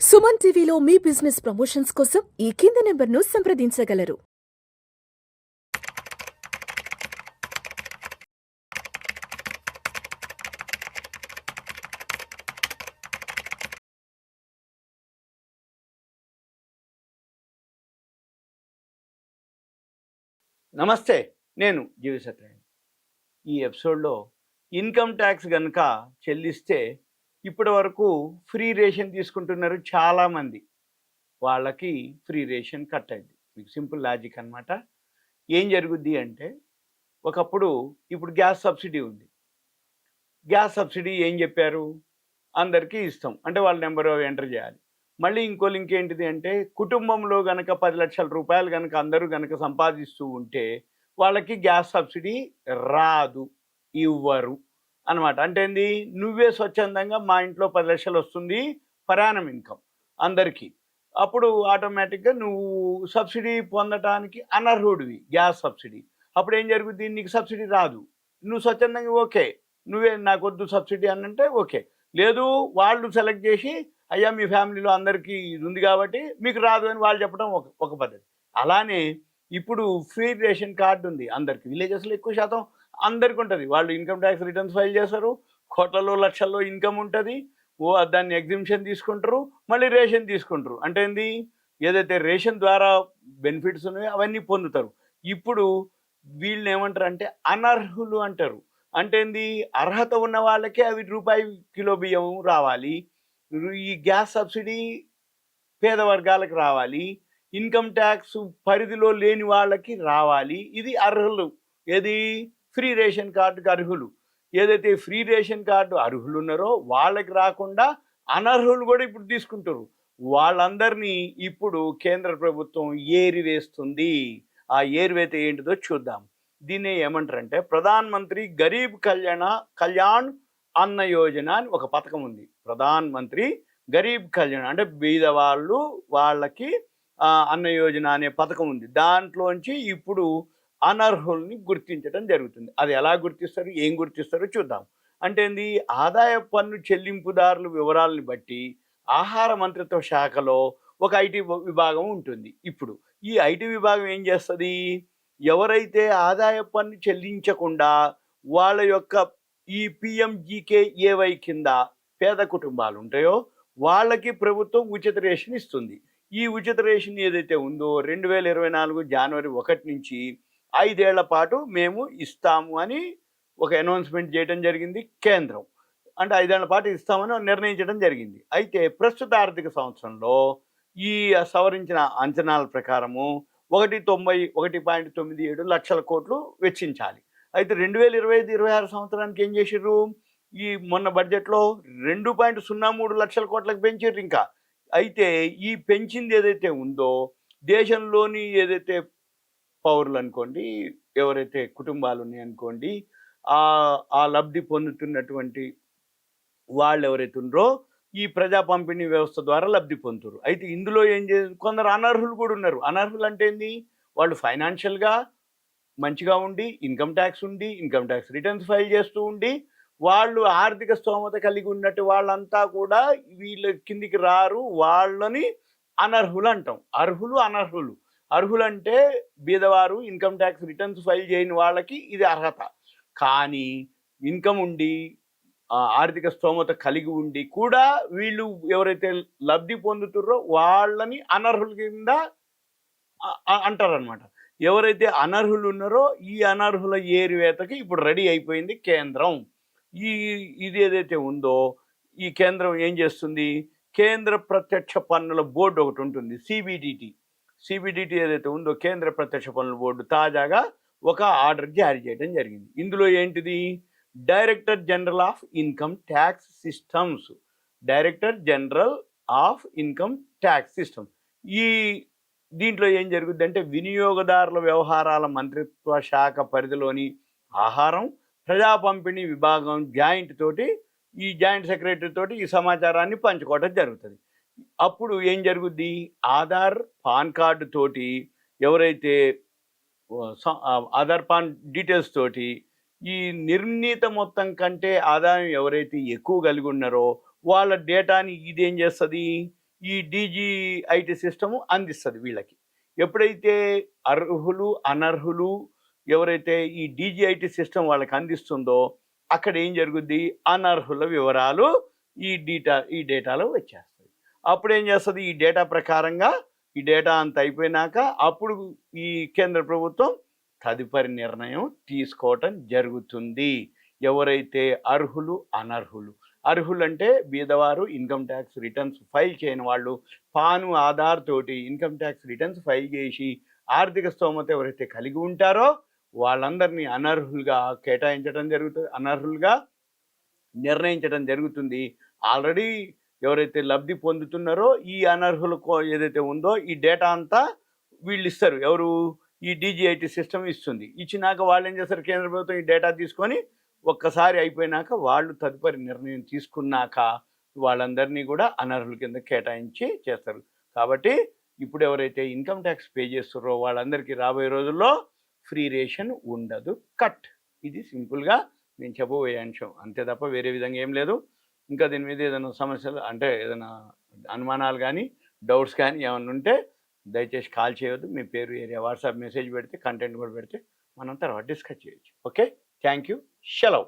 సుమన్ టీవీలో మీ business promotions కోసం ఈ కింది నెంబర్ను సంప్రదించగలరు. నమస్తే, నేను జీవి సత్యనారాయణ. ఈ ఎపిసోడ్లో ఇన్కమ్ ట్యాక్స్ కనుక చెల్లిస్తే ఇప్పటి వరకు ఫ్రీ రేషన్ తీసుకుంటున్నారు చాలామంది. వాళ్ళకి ఫ్రీ రేషన్ కట్ అయింది. మీకు సింపుల్ లాజిక్ అనమాట. ఏం జరుగుద్ది అంటే, ఒకప్పుడు ఇప్పుడు గ్యాస్ సబ్సిడీ ఉంది. గ్యాస్ సబ్సిడీ ఏం చెప్పారు, అందరికీ ఇస్తాం అంటే వాళ్ళ నెంబర్ ఎంటర్ చేయాలి. మళ్ళీ ఇంకో లింక్ ఏంటిది అంటే, కుటుంబంలో గనక 10 లక్షల రూపాయలు గనక అందరూ గనక సంపాదిస్తూ ఉంటే వాళ్ళకి గ్యాస్ సబ్సిడీ రాదు, ఇవ్వరు అనమాట. అంటే ఏంది, నువ్వే స్వచ్ఛందంగా మా ఇంట్లో 10 లక్షలు వస్తుంది పర్ యానం ఇన్కమ్ అందరికీ, అప్పుడు ఆటోమేటిక్గా నువ్వు సబ్సిడీ పొందటానికి అనర్హుడివి, గ్యాస్ సబ్సిడీ. అప్పుడు ఏం జరుగుద్ది, నీకు సబ్సిడీ రాదు. నువ్వు స్వచ్ఛందంగా ఓకే, నువ్వే నాకు వద్దు సబ్సిడీ అని అంటే ఓకే. లేదు, వాళ్ళు సెలెక్ట్ చేసి అయ్యా మీ ఫ్యామిలీలో అందరికీ ఇది ఉంది కాబట్టి మీకు రాదు అని వాళ్ళు చెప్పడం ఒక పద్ధతి. అలానే ఇప్పుడు ఫ్రీ రేషన్ కార్డు ఉంది అందరికి. విలేజెస్లో ఎక్కువ శాతం అందరికి ఉంటుంది. వాళ్ళు ఇన్కమ్ ట్యాక్స్ రిటర్న్స్ ఫైల్ చేస్తారు, కోట్లలో లక్షల్లో ఇన్కమ్ ఉంటుంది, దాన్ని ఎగ్జిబిషన్ తీసుకుంటారు, మళ్ళీ రేషన్ తీసుకుంటారు. అంటే ఏంది, ఏదైతే రేషన్ ద్వారా బెనిఫిట్స్ ఉన్నాయో అవన్నీ పొందుతారు. ఇప్పుడు వీళ్ళని ఏమంటారు అంటే అనర్హులు అంటారు. అంటే ఏంది, అర్హత ఉన్న వాళ్ళకే అవి రూపాయి కిలో బియ్యం రావాలి, ఈ గ్యాస్ సబ్సిడీ పేద వర్గాలకు రావాలి, ఇన్కమ్ ట్యాక్స్ పరిధిలో లేని వాళ్ళకి రావాలి. ఇది అర్హులు. ఏది, ఫ్రీ రేషన్ కార్డుకి అర్హులు. ఏదైతే ఫ్రీ రేషన్ కార్డు అర్హులు ఉన్నారో వాళ్ళకి రాకుండా అనర్హులు కూడా ఇప్పుడు తీసుకుంటారు. వాళ్ళందరినీ ఇప్పుడు కేంద్ర ప్రభుత్వం ఏరివేస్తుంది. ఆ ఏరివేత ఏంటిదో చూద్దాం. దీన్ని ఏమంటారంటే, ప్రధాన్ మంత్రి గరీబ్ కళ్యాణ్ అన్న యోజన అని ఒక పథకం ఉంది. ప్రధాన్ మంత్రి గరీబ్ కళ్యాణ్ అంటే బీద వాళ్ళకి అన్న యోజన అనే పథకం ఉంది. దాంట్లోంచి ఇప్పుడు అనర్హుల్ని గుర్తించడం జరుగుతుంది. అది ఎలా గుర్తిస్తారు, ఏం గుర్తిస్తారో చూద్దాం. అంటే ఏంది, ఆదాయ పన్ను చెల్లింపుదారుల వివరాలను బట్టి ఆహార మంత్రిత్వ శాఖలో ఒక ఐటీ విభాగం ఉంటుంది. ఇప్పుడు ఈ ఐటీ విభాగం ఏం చేస్తుంది, ఎవరైతే ఆదాయ పన్ను చెల్లించకుండా వాళ్ళ యొక్క ఈ పిఎంజీకేఏవై కింద పేద కుటుంబాలు ఉంటాయో వాళ్ళకి ప్రభుత్వం ఉచిత రేషన్ ఇస్తుంది. ఈ ఉచిత రేషన్ ఏదైతే ఉందో 2024 జనవరి 1 నుంచి 5 ఏళ్ల పాటు మేము ఇస్తాము అని ఒక అనౌన్స్మెంట్ చేయడం జరిగింది కేంద్రం. అంటే 5 ఏళ్ల పాటు ఇస్తామని నిర్ణయించడం జరిగింది. అయితే ప్రస్తుత ఆర్థిక సంవత్సరంలో ఈ సవరించిన అంచనాల ప్రకారము 197 లక్షల కోట్లు వెచ్చించాలి. అయితే 2025-26 సంవత్సరానికి ఏం చేసిర్రు, ఈ మొన్న బడ్జెట్లో 2.03 లక్షల కోట్లకు పెంచారు ఇంకా. అయితే ఈ పెంచింది ఏదైతే ఉందో, దేశంలోని ఏదైతే పౌరులు అనుకోండి, ఎవరైతే కుటుంబాలు ఉన్నాయి అనుకోండి, ఆ లబ్ధి పొందుతున్నటువంటి వాళ్ళు ఎవరైతే ఉన్నారో ఈ ప్రజా పంపిణీ వ్యవస్థ ద్వారా లబ్ధి పొందుతారు. అయితే ఇందులో కొందరు అనర్హులు కూడా ఉన్నారు. అనర్హులు అంటే ఏంది, వాళ్ళు ఫైనాన్షియల్గా మంచిగా ఉండి, ఇన్కమ్ ట్యాక్స్ ఉండి, ఇన్కమ్ ట్యాక్స్ రిటర్న్స్ ఫైల్ చేస్తూ ఉండి, వాళ్ళు ఆర్థిక స్తోమత కలిగి ఉన్నట్టు వాళ్ళంతా కూడా వీళ్ళ కిందికి రారు. వాళ్ళని అనర్హులు అంటాం. అర్హులు, అనర్హులు. అర్హులు అంటే బీదవారు, ఇన్కమ్ ట్యాక్స్ రిటర్న్స్ ఫైల్ చేయని వాళ్ళకి ఇది అర్హత. కానీ ఇన్కమ్ ఉండి, ఆర్థిక స్తోమత కలిగి ఉండి కూడా వీళ్ళు ఎవరైతే లబ్ధి పొందుతారో వాళ్ళని అనర్హుల కింద అంటారనమాట. ఎవరైతే అనర్హులు ఉన్నారో ఈ అనర్హుల ఏరివేతకి ఇప్పుడు రెడీ అయిపోయింది కేంద్రం. ఇది ఏదైతే ఉందో ఈ కేంద్రం ఏం చేస్తుంది, కేంద్ర ప్రత్యక్ష పన్నుల బోర్డు ఒకటి ఉంటుంది, సిబిడిటి ఏదైతే ఉందో కేంద్ర ప్రత్యక్ష పన్నుల బోర్డు తాజాగా ఒక ఆర్డర్ జారీ చేయడం జరిగింది. ఇందులో ఏంటిది, director general of income tax systems, ఈ దీంట్లో ఏం జరుగుద్ది అంటే, వినియోగదారుల వ్యవహారాల మంత్రిత్వ శాఖ పరిధిలోని ఆహారం ప్రజా పంపిణీ విభాగం ఈ జాయింట్ సెక్రటరీ తోటి ఈ సమాచారాన్ని పంచుకోవడం జరుగుతుంది. అప్పుడు ఏం జరుగుద్ది, ఆధార్ పాన్ కార్డు తోటి ఎవరైతే ఆధార్ పాన్ డీటెయిల్స్ తోటి ఈ నిర్ణీత మొత్తం కంటే ఆదాయం ఎవరైతే ఎక్కువ కలిగి ఉన్నారో వాళ్ళ డేటాని ఇదేం చేస్తుంది, ఈ డీజీఐటీ సిస్టము అందిస్తుంది వీళ్ళకి. ఎప్పుడైతే అర్హులు అనర్హులు ఎవరైతే ఈ డీజీఐటీ సిస్టమ్ వాళ్ళకి అందిస్తుందో అక్కడ ఏం జరుగుద్ది, అనర్హుల వివరాలు ఈ డేటాలో వచ్చేస్తాయి. అప్పుడు ఏం చేస్తుంది, ఈ డేటా ప్రకారంగా ఈ డేటా అంతా అయిపోయినాక అప్పుడు ఈ కేంద్ర ప్రభుత్వం తదుపరి నిర్ణయం తీసుకోవటం జరుగుతుంది. ఎవరైతే అర్హులు అనర్హులు, అర్హులు అంటే బీదవారు, ఇన్కమ్ ట్యాక్స్ రిటర్న్స్ ఫైల్ చేయని వాళ్ళు, పాను ఆధార్ తోటి ఇన్కమ్ ట్యాక్స్ రిటర్న్స్ ఫైల్ చేసి ఆర్థిక స్తోమత ఎవరైతే కలిగి ఉంటారో వాళ్ళందరినీ అనర్హులుగా కేటాయించడం జరుగుతుంది, అనర్హులుగా నిర్ణయించడం జరుగుతుంది. ఆల్రెడీ ఎవరైతే లబ్ధి పొందుతున్నారో ఈ అనర్హులు ఏదైతే ఉందో ఈ డేటా అంతా వీళ్ళు ఇస్తారు. ఎవరు, ఈ డీజీఐటీ సిస్టమ్ ఇస్తుంది. ఇచ్చినాక వాళ్ళు ఏం చేస్తారు, కేంద్ర ప్రభుత్వం ఈ డేటా తీసుకొని ఒక్కసారి అయిపోయినాక వాళ్ళు తదుపరి నిర్ణయం తీసుకున్నాక వాళ్ళందరినీ కూడా అనర్హుల కింద కేటాయించి చేస్తారు. కాబట్టి ఇప్పుడు ఎవరైతే ఇన్కమ్ ట్యాక్స్ పే చేస్తారో వాళ్ళందరికీ రాబోయే రోజుల్లో ఫ్రీ రేషన్ ఉండదు, కట్. ఇది సింపుల్గా నేను చెప్పబోయే అంశం, అంతే తప్ప వేరే విధంగా ఏం లేదు. ఇంకా దీని మీద ఏదైనా సమస్యలు అంటే ఏదైనా అనుమానాలు కానీ డౌట్స్ కానీ ఏమైనా ఉంటే దయచేసి కాల్ చేయవద్దు. మీ పేరు, ఏరియా, వాట్సాప్ మెసేజ్ పెడితే కంటెంట్ కూడా పెడితే మనం తర్వాత డిస్కస్ చేయొచ్చు. ఓకే, థ్యాంక్ యూ, సెలవు.